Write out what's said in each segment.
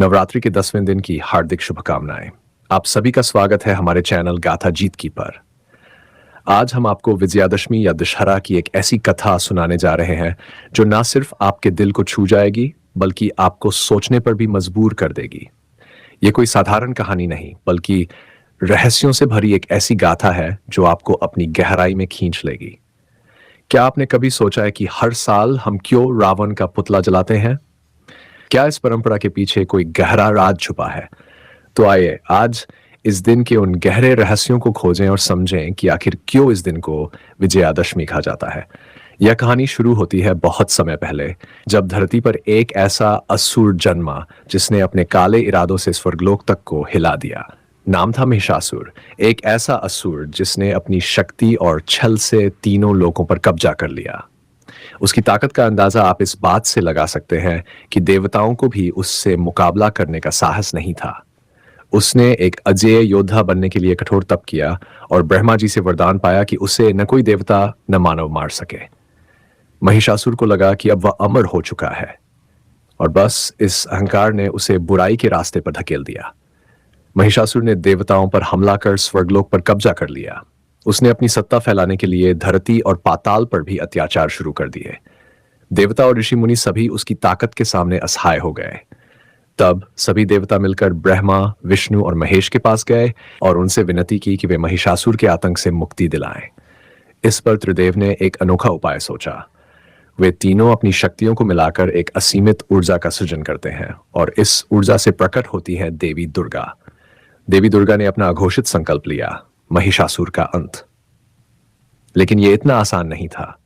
नवरात्रि के 10वें दिन की हार्दिक शुभकामनाएं। आप सभी का स्वागत है हमारे चैनल गाथा जीत की पर। आज हम आपको विजयादशमी या दशहरा की एक ऐसी कथा सुनाने जा रहे हैं जो ना सिर्फ आपके दिल को छू जाएगी बल्कि आपको सोचने पर भी मजबूर कर देगी। ये कोई साधारण कहानी नहीं बल्कि रहस्यों से भरी एक ऐसी गाथा है जो आपको अपनी गहराई में खींच लेगी। क्या आपने कभी सोचा है कि हर साल हम क्यों रावण का पुतला जलाते हैं? क्या इस परंपरा के पीछे कोई गहरा राज छुपा है? तो आइए आज इस दिन के उन गहरे रहस्यों को खोजें और समझें कि आखिर क्यों इस दिन को विजयादशमी कहा जाता है। यह कहानी शुरू होती है बहुत समय पहले, जब धरती पर एक ऐसा असुर जन्मा जिसने अपने काले इरादों से स्वर्गलोक तक को हिला दिया। नाम था महिषासुर, एक ऐसा असुर जिसने अपनी शक्ति और छल से तीनों लोकों पर कब्जा कर लिया। उसकी ताकत का अंदाजा आप इस बात से लगा सकते हैं कि देवताओं को भी उससे मुकाबला करने का साहस नहीं था। उसने एक अजेय योद्धा बनने के लिए कठोर तप किया और ब्रह्मा जी से वरदान पाया कि उसे न कोई देवता न मानव मार सके। महिषासुर को लगा कि अब वह अमर हो चुका है और बस इस अहंकार ने उसे बुराई के रास्ते पर धकेल दिया। महिषासुर ने देवताओं पर हमला कर स्वर्गलोक पर कब्जा कर लिया। उसने अपनी सत्ता फैलाने के लिए धरती और पाताल पर भी अत्याचार शुरू कर दिए। देवता और ऋषि मुनि सभी उसकी ताकत के सामने असहाय हो गए। तब सभी देवता मिलकर ब्रह्मा, विष्णु और महेश के पास गए और उनसे विनती की कि वे महिषासुर के आतंक से मुक्ति दिलाएं। इस पर त्रिदेव ने एक अनोखा उपाय सोचा। वे तीनों अपनी शक्तियों को मिलाकर एक असीमित ऊर्जा का सृजन करते हैं और इस ऊर्जा से प्रकट होती है देवी दुर्गा। देवी दुर्गा ने अपना अघोषित संकल्प लिया, महिषासुर का अंत। लेकिन यह इतना आसान नहीं था।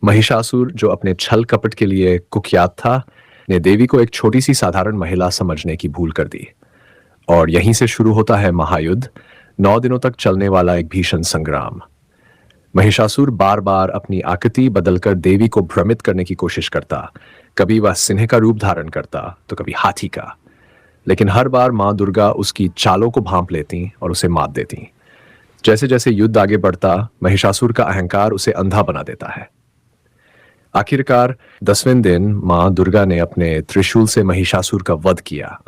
महिषासुर, जो अपने छल कपट के लिए कुख्यात था, ने देवी को एक छोटी सी साधारण महिला समझने की भूल कर दी। और यहीं से शुरू होता है महायुद्ध, 9 दिनों तक चलने वाला एक भीषण संग्राम। महिषासुर बार बार अपनी आकृति बदलकर देवी को भ्रमित करने की कोशिश करता। कभी वह सिंह का रूप धारण करता तो कभी हाथी का, लेकिन हर बार मां दुर्गा उसकी चालों को भांप लेती और उसे मात देती। जैसे जैसे युद्ध आगे बढ़ता, महिषासुर का अहंकार उसे अंधा बना देता है। आखिरकार 10वें दिन मां दुर्गा ने अपने त्रिशूल से महिषासुर का वध किया।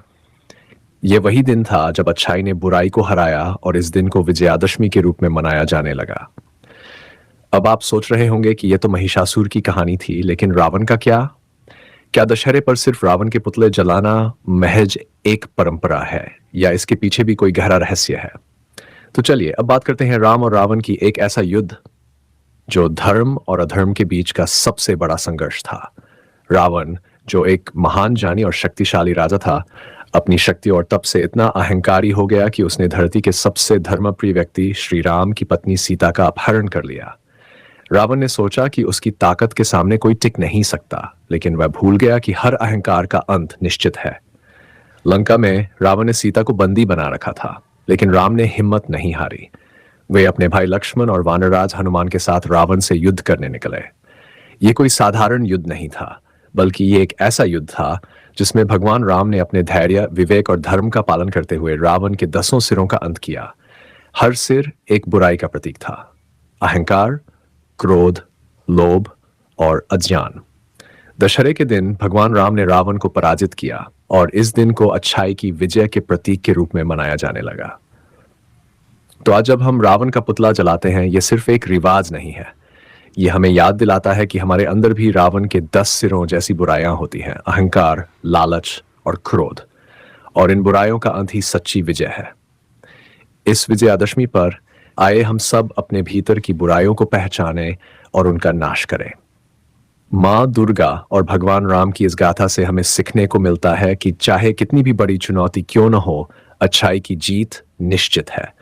यह वही दिन था जब अच्छाई ने बुराई को हराया और इस दिन को विजयादशमी के रूप में मनाया जाने लगा। अब आप सोच रहे होंगे कि यह तो महिषासुर की कहानी थी, लेकिन रावण का क्या? क्या दशहरे पर सिर्फ रावण के पुतले जलाना महज एक परंपरा है या इसके पीछे भी कोई गहरा रहस्य है? तो चलिए अब बात करते हैं राम और रावण की एक ऐसा युद्ध जो धर्म और अधर्म के बीच का सबसे बड़ा संघर्ष था। रावण, जो एक महान जानी और शक्तिशाली राजा था, अपनी शक्ति और तप से इतना अहंकारी हो गया कि उसने धरती के सबसे धर्मप्रिय व्यक्ति श्री राम की पत्नी सीता का अपहरण कर लिया। रावण ने सोचा कि उसकी ताकत के सामने कोई टिक नहीं सकता, लेकिन वह भूल गया कि हर अहंकार का अंत निश्चित है। लंका में रावण ने सीता को बंदी बना रखा था, लेकिन राम ने हिम्मत नहीं हारी। वे अपने भाई लक्ष्मण और वानरराज हनुमान के साथ रावण से युद्ध करने निकले। ये कोई साधारण युद्ध नहीं था, बल्कि ये एक ऐसा युद्ध था जिसमें भगवान राम ने अपने धैर्य, विवेक और धर्म का पालन करते हुए रावण के 10 सिरों का अंत किया। हर सिर एक बुराई का प्रतीक था: अहंकार, क्रोध, लोभ और अज्ञान। दशहरे के दिन भगवान राम ने रावण को पराजित किया और इस दिन को अच्छाई की विजय के प्रतीक के रूप में मनाया जाने लगा। तो आज जब हम रावण का पुतला जलाते हैं, यह सिर्फ एक रिवाज नहीं है। यह हमें याद दिलाता है कि हमारे अंदर भी रावण के 10 सिरों जैसी बुराइयां होती हैं: अहंकार, लालच और क्रोध। और इन बुराइयों का अंत ही सच्ची विजय है। इस विजयादशमी पर आए हम सब अपने भीतर की बुराइयों को पहचानें और उनका नाश करें। मां दुर्गा और भगवान राम की इस गाथा से हमें सीखने को मिलता है कि चाहे कितनी भी बड़ी चुनौती क्यों न हो, अच्छाई की जीत निश्चित है।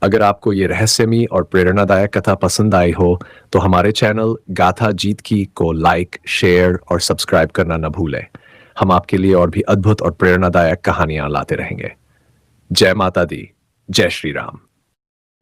अगर आपको ये रहस्यमयी और प्रेरणादायक कथा पसंद आई हो तो हमारे चैनल गाथा जीत की को लाइक, शेयर और सब्सक्राइब करना न भूलें। हम आपके लिए और भी अद्भुत और प्रेरणादायक कहानियां लाते रहेंगे। जय माता दी, जय श्री राम।